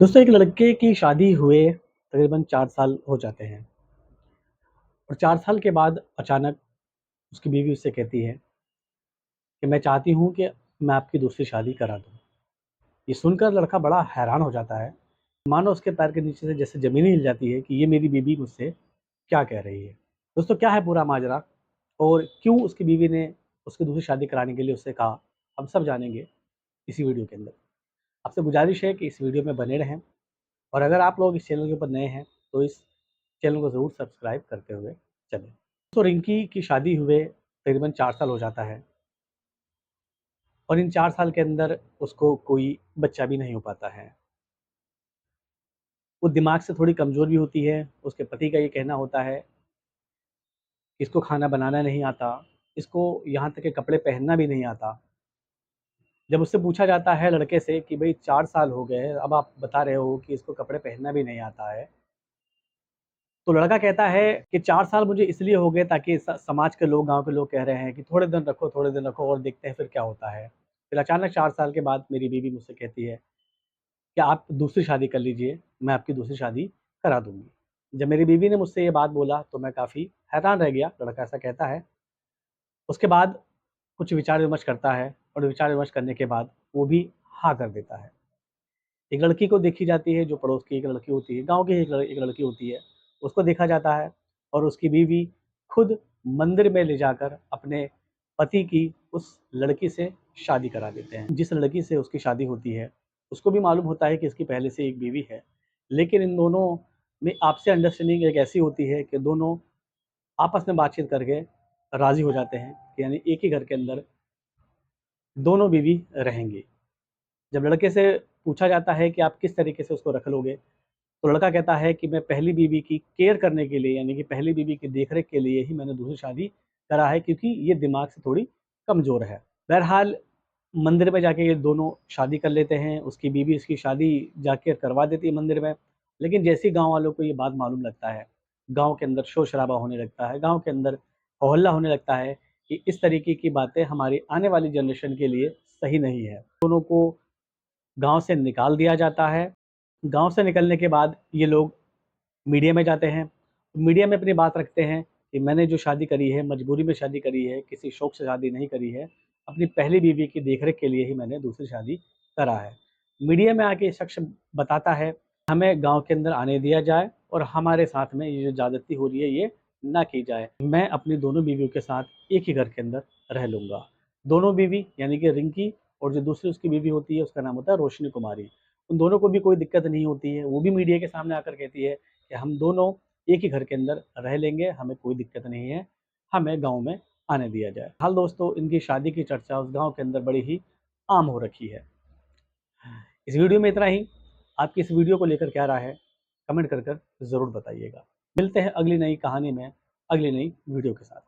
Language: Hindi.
दोस्तों, एक लड़के की शादी हुए तकरीबन 4 साल हो जाते हैं और 4 साल के बाद अचानक उसकी बीवी उससे कहती है कि मैं चाहती हूँ कि मैं आपकी दूसरी शादी करा दूँ। ये सुनकर लड़का बड़ा हैरान हो जाता है, मानो उसके पैर के नीचे से जैसे ज़मीन ही हिल जाती है कि ये मेरी बीवी मुझसे क्या कह रही है। दोस्तों, क्या है पूरा माजरा और क्यों उसकी बीवी ने उसकी दूसरी शादी कराने के लिए उससे कहा, हम सब जानेंगे इसी वीडियो के अंदर। आपसे गुज़ारिश है कि इस वीडियो में बने रहें और अगर आप लोग इस चैनल के ऊपर नए हैं, तो इस चैनल को ज़रूर सब्सक्राइब करते हुए चलें। तो रिंकी की शादी हुए तकरीबन 4 साल हो जाता है और इन 4 साल के अंदर उसको कोई बच्चा भी नहीं हो पाता है। वो दिमाग से थोड़ी कमज़ोर भी होती है, उसके पति का ये कहना होता है कि इसको खाना बनाना नहीं आता, इसको यहाँ तक कि कपड़े पहनना भी नहीं आता। जब उससे पूछा जाता है लड़के से कि भई 4 साल हो गए, अब आप बता रहे हो कि इसको कपड़े पहनना भी नहीं आता है। तो लड़का कहता है कि 4 साल मुझे इसलिए हो गए ताकि समाज के लोग, गाँव के लोग कह रहे हैं कि थोड़े दिन रखो और देखते हैं फिर क्या होता है। फिर अचानक 4 साल के बाद मेरी बीवी मुझसे कहती है कि आप दूसरी शादी कर लीजिए, मैं आपकी दूसरी शादी करा दूँगी। जब मेरी बीवी ने मुझसे ये बात बोला तो मैं काफ़ी हैरान रह गया, लड़का ऐसा कहता है। उसके बाद कुछ विचार-विमर्श करता है और विचार-विमर्श करने के बाद वो भी हाँ कर देता है। एक लड़की को देखी जाती है जो पड़ोस की एक लड़की होती है, गाँव की एक लड़की होती है, उसको देखा जाता है और उसकी बीवी खुद मंदिर में ले जाकर अपने पति की उस लड़की से शादी करा देते हैं। जिस लड़की से उसकी शादी होती है, उसको भी मालूम होता है कि इसकी पहले से एक बीवी है, लेकिन इन दोनों में आपसी अंडरस्टैंडिंग एक ऐसी होती है कि दोनों आपस में बातचीत करके राज़ी हो जाते हैं कि यानी एक ही घर के अंदर दोनों बीवी रहेंगी। जब लड़के से पूछा जाता है कि आप किस तरीके से उसको रख लोगे? तो लड़का कहता है कि मैं पहली बीवी की केयर करने के लिए यानी कि पहली बीवी की देख-रेख के लिए ही मैंने दूसरी शादी करा है क्योंकि ये दिमाग से थोड़ी कमज़ोर है। बहरहाल मंदिर में जाके ये दोनों शादी कर लेते हैं, उसकी बीवी इसकी शादी जाके करवा देती है मंदिर में। लेकिन जैसे ही गाँव वालों को ये बात मालूम लगता है, गाँव के अंदर शोर-शराबा होने लगता है, गाँव के अंदर हो-हल्ला होने लगता है कि इस तरीके की बातें हमारी आने वाली जनरेशन के लिए सही नहीं है। दोनों को गाँव से निकाल दिया जाता है। गाँव से निकलने के बाद ये लोग मीडिया में जाते हैं। मीडिया में अपनी बात रखते हैं कि मैंने जो शादी करी है, मजबूरी में शादी करी है, किसी शौक से शादी नहीं करी है। अपनी पहली बीवी की देख-रेख के लिए ही मैंने दूसरी शादी करा है। मीडिया में आके ये शख्स बताता है, हमें गाँव के अंदर आने दिया जाए और हमारे साथ में ये जो ज़्यादती हो रही है, ये ना की जाए। मैं अपनी दोनों बीवियों के साथ एक ही घर के अंदर रह लूँगा। दोनों बीवी यानी कि रिंकी और जो दूसरी उसकी बीवी होती है, उसका नाम होता है रोशनी कुमारी। उन दोनों को भी कोई दिक्कत नहीं होती है। वो भी मीडिया के सामने आकर कहती है कि हम दोनों एक ही घर के अंदर रह लेंगे, हमें कोई दिक्कत नहीं है, हमें गाँव में आने दिया जाए। हाल दोस्तों, इनकी शादी की चर्चा उस गाँव के अंदर बड़ी ही आम हो रखी है। इस वीडियो में इतना ही। आपकी इस वीडियो को लेकर क्या राय है? कमेंट कर ज़रूर बताइएगा। मिलते हैं अगली नई कहानी में, अगली नई वीडियो के साथ।